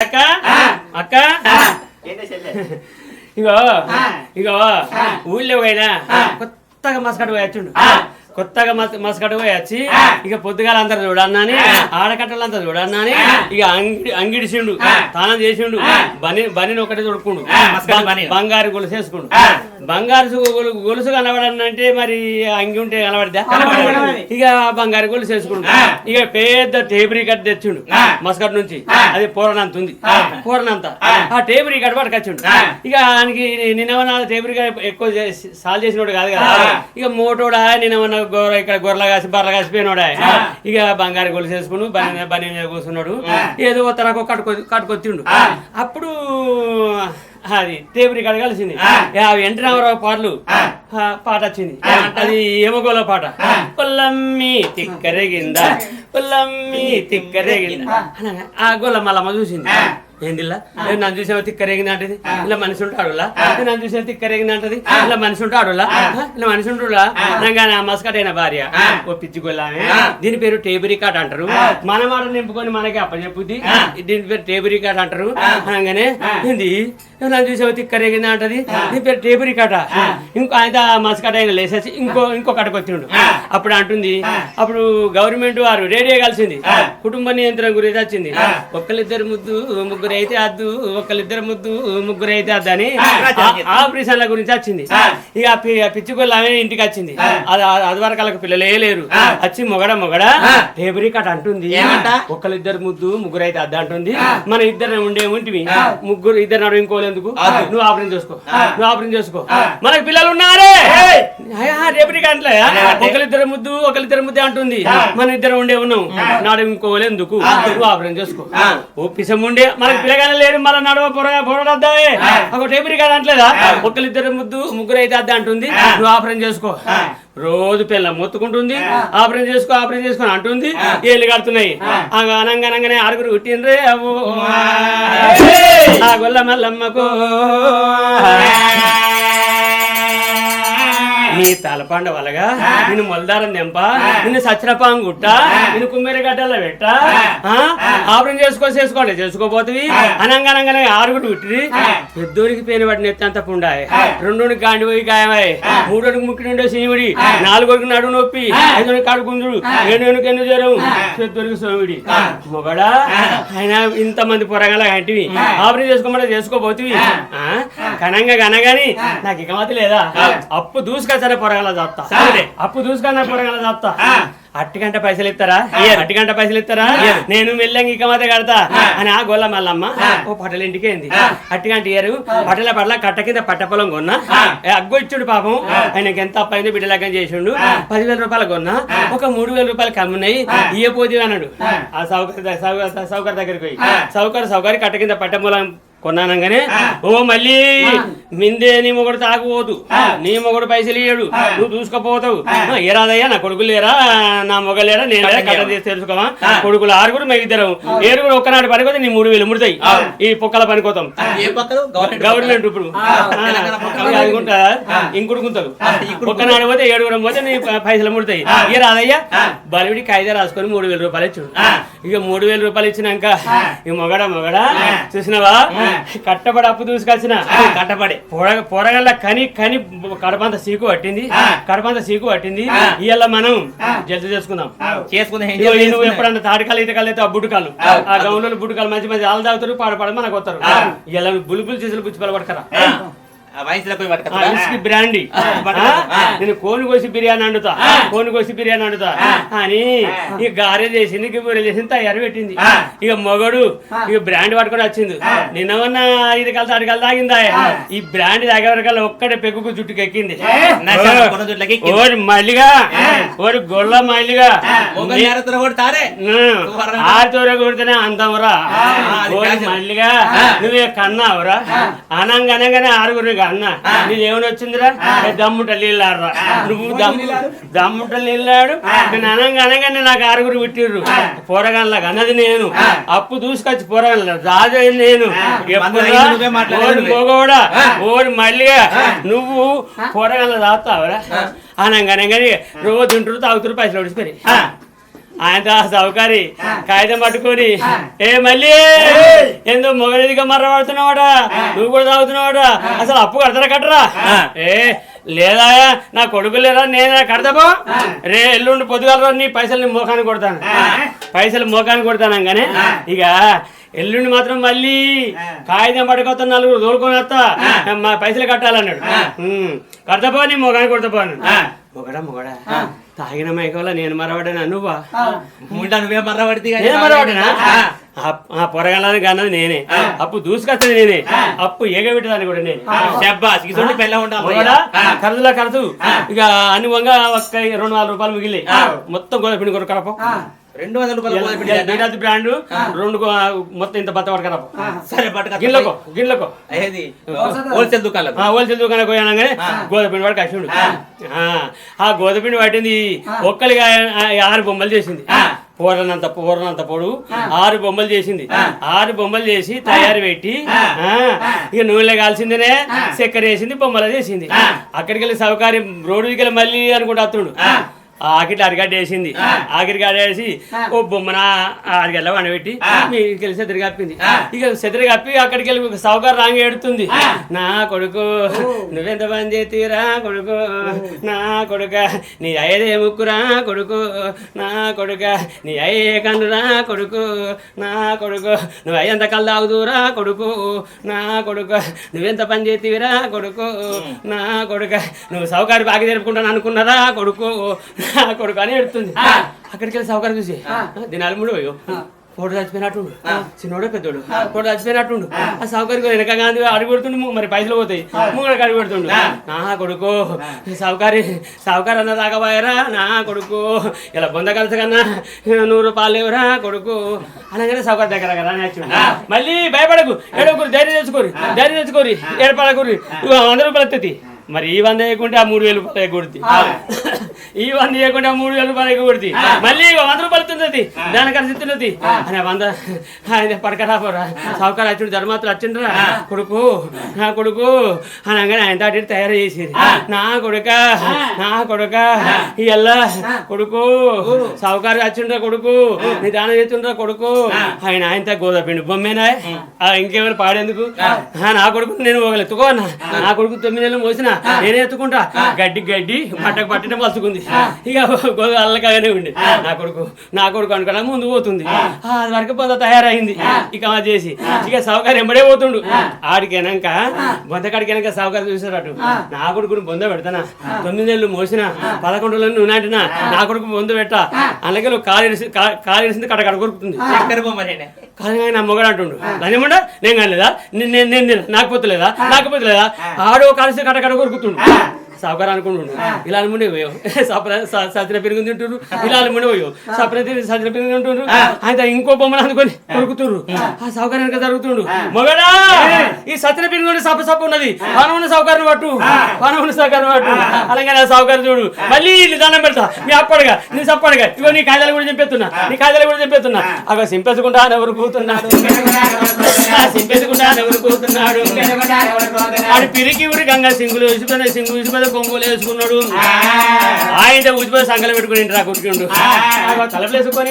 అక్క అక్క ఇగో ఇగో ఊళ్ళో పోయినా కొత్తగా మస్కట్ పోయొచ్చుండు కొత్తగా మస్కట్ పోయి వచ్చి ఇక పొద్దుగాల అందరు చూడన్నాని ఆడకట్టలంతా చూడన్నాని ఇక అంగిడిసిండు తానం చేసిండు బనిని ఒకటే చూడుకుండు బంగారు గొలుసు వేసుకుండు బంగారు గొలుసు కనబడనంటే మరి అంగి ఉంటే కనబడిద్దా ఇక బంగారు గొలుసు వేసుకుండు ఇక పెద్ద టేబుల్ కట్ తెచ్చిండు మస్కట్ నుంచి అది పూరనంత ఉంది పూరనంత ఆ టేబుల్ కట్ పట్టుకొచ్చిండు ఇక ఆయనకి నిన్నవన్న టేబుల్ ఎక్కువ సాల్ చేసినోడు కాదు కదా ఇక మోటోడా నిన్నవన్న ఇక్కడ గొర్రెల కాసి బర్రెల కాసిపోయినోడా ఇక బంగారు గొలుసు వేసుకుని బని మీద కూర్చున్నాడు ఏదో తరకు కట్టుకొచ్చిండు అప్పుడు అది టేబుల్ కాడ కలిసింది వెంట రామరావు పాటలు పాట వచ్చింది అది ఏమగోల పాట పొల్లమ్మి తిక్కరేగిందా పొల్లమ్మి తిక్కరేగిందా ఆ గొల్ల మళ్ళమ్మ చూసింది ఏందిలా నన్ను చూసావు తిక్కరేగింది అంటది ఇలా మనిషి ఉంటాడులా నన్ను చూసావు తిక్కరేగింది అంటది ఇలా మనిషి ఉంటాడులా ఇలా మనిషి ఉంటులా నాకు మస్కట్ అయిన భార్య ఓ పిచ్చిగొల్లామే దీని పేరు టేబుల్ కాట్ అంటారు మన మాట నింపుకొని మనకి అప్పచెప్పుద్ది దీని పేరు టేబుల్ కాట్ అంటారు అనగానే ఏంది నన్ను చూసావు తిక్కరేగింది అంటది దీని పేరు టేబుల్ కాట ఇంకో ఆయన మస్కట్ అయిన లేసేసి ఇంకో కట్టకొచ్చిండు అప్పుడు అంటుంది అప్పుడు గవర్నమెంట్ వారు రేడియో కలిసింది కుటుంబ నియంత్రణ గురించి వచ్చింది ఒక్కరిద్దరు ముగ్గురు అయితే అద్దు ఒకళ్ళిద్దరు ముగ్గురు అయితే అద్దు అని ఆపరేషన్ల గురించి వచ్చింది ఇక పిచ్చిగొల్ల ఇంటికి వచ్చింది అది వరకు వాళ్ళకి పిల్లలే లేరు వచ్చి మొగడ టేబుల్ కట్ అంటుంది ఒకళ్ళిద్దరు ముగ్గురు అయితే అద్దు అంటుంది మన ఇద్దరు ఉండే ఉంటివి ముగ్గురు ఇద్దరు నడు ఇంకోలేందుకు నువ్వు ఆపరేషన్ చేసుకో మనకి పిల్లలు ఉన్నారే టేబుల్ కట్ అంటే ఒకళ్ళిద్దరు ముద్దు అంటుంది మన ఇద్దరు ఉండే ఉన్నాం నాడు ఇంకోలేందుకు నువ్వు ఆపరేషన్ చేసుకో ఓ పిసం ఉండే మనకి పిల్లగానే లేరు మళ్ళీ నడవ పొరడద్దా ఒక టేబుల్ కాదు అంటలేదా ఒకళ్ళిద్దరు ముగ్గురు అయితే అద్దా అంటుంది నువ్వు ఆపరేషన్ చేసుకో రోజు పిల్ల మొత్తుకుంటుంది ఆపరేషన్ చేసుకొని అంటుంది ఏళ్ళు కడుతున్నాయి అనంగానే ఆరుగురు పుట్టిండ్రే అవో ఆ గొల్ల మల్లమ్మకు నీ తలపండ వలగా నిన్ను మొలదారం దెంప నిన్ను సచ్చరపాం గుట్ట నిన్ను కుమ్మేరి గడ్డల్లో పెట్ట ఆపరేషన్ చేసుకోపోతుంది అనంగానే ఆరుగురు పుట్టి పెద్దోడికి పేరు పడిన ఎత్తంత పుండాయి రెండోడికి గాండి పోయి గాయమాయి మూడోడికి ముక్కి నుండే సీమిడి నాలుగోడికి నడు నొప్పి ఐదోడికి కాడు గుంజుడు ఏడోడికి ఎన్ను జ్వరం పెద్దోడికి సోమిడి మొగడా ఆయన ఇంతమంది పొరగల అంటివి ఆపరేషన్ చేసుకోపోతుంది కనంగాని నాకు ఇక మాత్రం లేదా అప్పు దూసుకొచ్చా పొరగల చెప్తా అప్పు దూసుకన్నా పొరగల చెప్తా అట్టిగంట పైసలు ఇస్తారా నేను మెల్లంగా ఇక మాత్రం కడతా అని ఆ గొల్ల మల్లమ్మ ఓ పటల ఇంటికి ఏంది అట్టిగంట ఇయ్యరు పటల పట్ల కట్ట కింద పట్ట పొలం కొన్నా అగ్గో ఇచ్చుడు పాపం ఆయనకి ఎంత అప్పు అయిందో బిడ్డలగ్గం చేసిండు 10,000 రూపాయలు కొన్నా ఒక 3,000 రూపాయలు కమ్మున్నాయి ఇయ్యపోతే అన్నాడు ఆ సౌకర్ దగ్గరికి పోయి సౌకర్య కట్ట కింద పట్ట పొలం కొన్నానంగానే ఓ మళ్ళీ మిందే నీ మొగుడు తాగుపోదు నీ మొగుడు పైసలు ఇయ్యడు నువ్వు చూసుకపోతావు ఏరాదయ్యా నా కొడుకులు లేరా నా మొగలేరా నేను కట్ట చేసి తెలుసుకోవా కొడుకులు ఆరుగురు మేము ఇద్దరు ఏరుగురు ఒక్కనాడు పనిపోతే నీ 3,000 ముడతాయి ఈ పొక్కల పనిపోతాం గవర్నమెంట్ ఇప్పుడు ఇంకుడుకుంటారు ఒక్కనాడు పోతే 7 పోతే నీ పైసలు ముడతాయి ఏరాదయ్యా బలివిడి కాయిదా రాసుకొని 3,000 రూపాయలు ఇచ్చాడు ఇక 3,000 రూపాయలు ఇచ్చినాక ఇక మొగడా చూసినావా కట్టబడి అప్పు దూసుకొచ్చిన కట్టబడి పొరగల్ల కని కడపంత సీకు పట్టింది ఇవాళ మనం జల్ది చేసుకుందాం నువ్వు ఎప్పుడన్నా తాటికాలు ఈతకాలు అయితే ఆ బుడ్డుకాలు ఆ గౌన్లో బుడ్డుకాలు మంచి ఆలు తాగుతారు పాడపాడ మనకు వస్తారు ఇలా బుల్బుల్ చేతులు బుచ్చిపల్ల పడకరా బ్రాండీ నేను కోని కోసి బిర్యానీ వండుతా అని ఇక గారె చేసింది బూరె చేసింది తయారు పెట్టింది ఇక మొగడు ఇక బ్రాండ్ పట్టుకొని వచ్చింది నిన్నమన్నా 5 కాలు 6 కాలు తాగిందా ఈ బ్రాండ్ తాగే వరకల్లా ఒక్కడే పెగ్గుకు జుట్టుకు ఎక్కింది ఓరి మల్లిగా ఓరి గొల్ల మల్లిగా ఆతోర కొడితేనే అంతవరా ఓరి మల్లిగా నువ్వే కన్నావురా అనంగానే ఆరుగురు అన్న నీదేమని వచ్చిందిరా దమ్ముట నీళ్ళాడరా నువ్వు దమ్ముట నీళ్ళాడు నేను అనగానే నాకు ఆరుగురు పెట్టిర్రు పోరగాళ్ళకి అన్నది నేను అప్పు దూసుకొచ్చి పోరగాళ్ళ రాజు నేను పోగోడా ఓడి మళ్ళీగా నువ్వు పోరగాళ్ళ తాగుతావరా అనగానే రోజు ఉంటురు తాగుతురు పైసలు ఒడిసిపోయి ఆయన సౌకర్య కాగితం పట్టుకొని ఏ మళ్ళీ ఎందుకు మొగలిదిగా మర్రపడుతున్నావాడ నువ్వు కూడా తాగుతున్నావాడ అసలు అప్పు కట్టరా ఏ లేదా నా కొడుకు లేదా నేను కడతాపో రే ఎల్లుండి పొద్దుగాల నీ పైసలు నీ మోకానికి కొడతాను పైసలు మోకానికి కొడతాను కానీ ఇక ఎల్లుండి మాత్రం మళ్ళీ కాగితం పట్టుకొస్తా నలుగురు తోలుకొని వస్తా మా పైసలు కట్టాలన్నాడు కడతాపో నీ మోకానికి కొడతాపోను మొగడా తాగిన మైకంలో నేను మరవడనా నువ్వా నువ్వే మర్రబడితే మరవడనా ఆ పొరగాలని కన్నది నేనే అప్పు దూసుకొచ్చేది నేనే అప్పు ఏగబెట్టదాన్ని కూడా నేను ఖర్చులా ఖర్చు ఇక అన్ని వంగ ఒక్క 200 రూపాయలు మిగిలి మొత్తం గోధుమ కొరకు కలప 200 రూపాయలు బ్రాండ్ 2 మొత్తం ఇంత బత్త పట్టు కలప సరే గిళ్ళకో హోల్సేల్ దుకాణం పోయానగానే గోధుమ వాడు కష్టం ఆ గోధుమ పట్టింది ఒక్కలిగా 6 బొమ్మలు చేసింది పూరనంత పొడుగు 6 బొమ్మలు చేసింది 6 బొమ్మలు చేసి తయారు పెట్టి ఇక నూనె కాల్సిందేనే చక్కెర వేసింది బొమ్మలు చేసింది అక్కడికి వెళ్ళి సౌకర్యం రోడ్డుకి వెళ్ళి మళ్ళీ అనుకుంటూ వస్తుండు ఆకిట్లా అరిగడ్డ వేసింది ఆకిరిగడ్డ వేసి ఓ బొమ్మన అరిగడ్డ వండబెట్టి మీకు వెళ్ళి సెదిరి కప్పింది ఇక సెదిరి కప్పి అక్కడికి వెళ్ళి సౌకర్యం రాంగి ఎడుతుంది నా కొడుకు నువ్వెంత పని చేతిరా కొడుకు నా కొడుక నీ అయ్యేదే ముక్కురా కొడుకు నా కొడుక నీ అయ్యే కన్నురా కొడుకు నా కొడుకు నువ్వు అయ్యంత కళ్ళు తాగుదురా కొడుకు నా కొడుక నువ్వెంత పని చేతివిరా కొడుకు నా కొడుక నువ్వు సౌకర్యం బాగా జరుపుకుంటాను అనుకున్నారా కొడుకు కొడుకు అని ఎడుతుంది అక్కడికి వెళ్ళి సౌకర్యం చూసి దినాలు 3 పోయో ఫోటో చచ్చిపోయినట్టుండు చిన్నోడే పెద్దోడు ఫోటో చచ్చిపోయినట్టుండు ఆ సౌకర్యం వెనక అడుగు పెడుతుండు మరి పైసలు పోతాయి ముంగడికి అడుగు పెడుతుండు నా కొడుకు సౌకర్యం అన్న రాకపోయారా నా కొడుకు ఇలా బొంద కలిసి కన్నా 100 రూపాయలు లేవురా కొడుకు అనగానే సౌకర్యం దగ్గర కదా నచ్చుడు మళ్ళీ భయపడకు ఏడవకూరి ధైర్యం తెచ్చుకోరి ఏడపడకూరి 100 రూపాయలు ఎత్తి మరి ఈ 100 వేయకుంటే ఆ 3000 రూపాయలు ఎగ్గొడుతుంది ఈ 100 వేయకుంటే ఆ 3000 రూపాయలు ఎగ్గొడుతుంది మళ్ళీ 100 రూపాయలు తిన్నది దాని కలిసి తిన్నది అని 100 ఆయన పడకరాపోరా సౌకర్యం వచ్చిండు ధర్మాత్రం వచ్చిండ్రా కొడుకు నా కొడుకు అనగానే ఆయన దాటి తయారు చేసేది నా కొడుక ఇయ్యల్లా కొడుకు సౌకర్యం వచ్చిండ్రా కొడుకు నీ దానం చేస్తుండ్రా కొడుకు ఆయన గోదాపిండి బొమ్మేనా ఇంకేమైనా పాడేందుకు నా కొడుకు నేను ఎత్తుకో నా కొడుకు 9 నెలలు మోసిన నేనే ఎత్తుకుంటా గడ్డి పట్టకు పట్టిన పలుచుకుంది ఇక అల్లకాగానే ఉండి నా కొడుకు అనుకున్నా ముందు పోతుంది అది వరకు పొంద తయారైంది ఇక చేసి ఇక సౌకర్యం ఎంబడే పోతుండు ఆడికెనాక బొందకాడికెనాక సౌకర్యం చూసేటట్టు నా కొడుకుని బొంద పెడతానా 9 నెలలు మోసిన 11 నెలలు నువ్వు నాటినా నా కొడుకు బొంద పెట్టా అలాగే నువ్వు కాలేసింది కడకడ కొరుకుతుంది కానీ నా మొగడు అంటుండు దానిమంటా నేను కాలేదా నేను నాకు పోతలేదా ఆడో కలిసి కడకడ కొరుకుతుండు సాపర అనుకుంటుండు ఇలా ముండే పోయావు సత్ర పెరుగు తింటున్నారు ఇలా ముండే పోయావు సత్ర పెరుగు తింటుండ్రు ఆయన ఇంకో బొమ్మలు అనుకొని కొరుకుతుండ్రు ఆ సౌకర్యానికి జరుగుతుండు మొగడా ఈ సత్ర పెరుగు సప్ప ఉన్నది పనవున్న సౌకర్యం పట్టు అలాగే నా సౌకర్యం చూడు మళ్ళీ దండం పెడతా నీ అప్పడుగా నీ సప్పడుగా ఇగో నీ కాయలు కూడా చెప్పేస్తున్నా అగో సింపేసుకుంటా ఎవరు కూతున్నాడు ఆడు పిరికి ఊరి గంగా సింగులు సింగు కొంగులు వేసుకున్నాడు ఆయన ఉచిపోయి సంకలు పెట్టుకుని రా కొట్టుకుండు తలపు వేసుకొని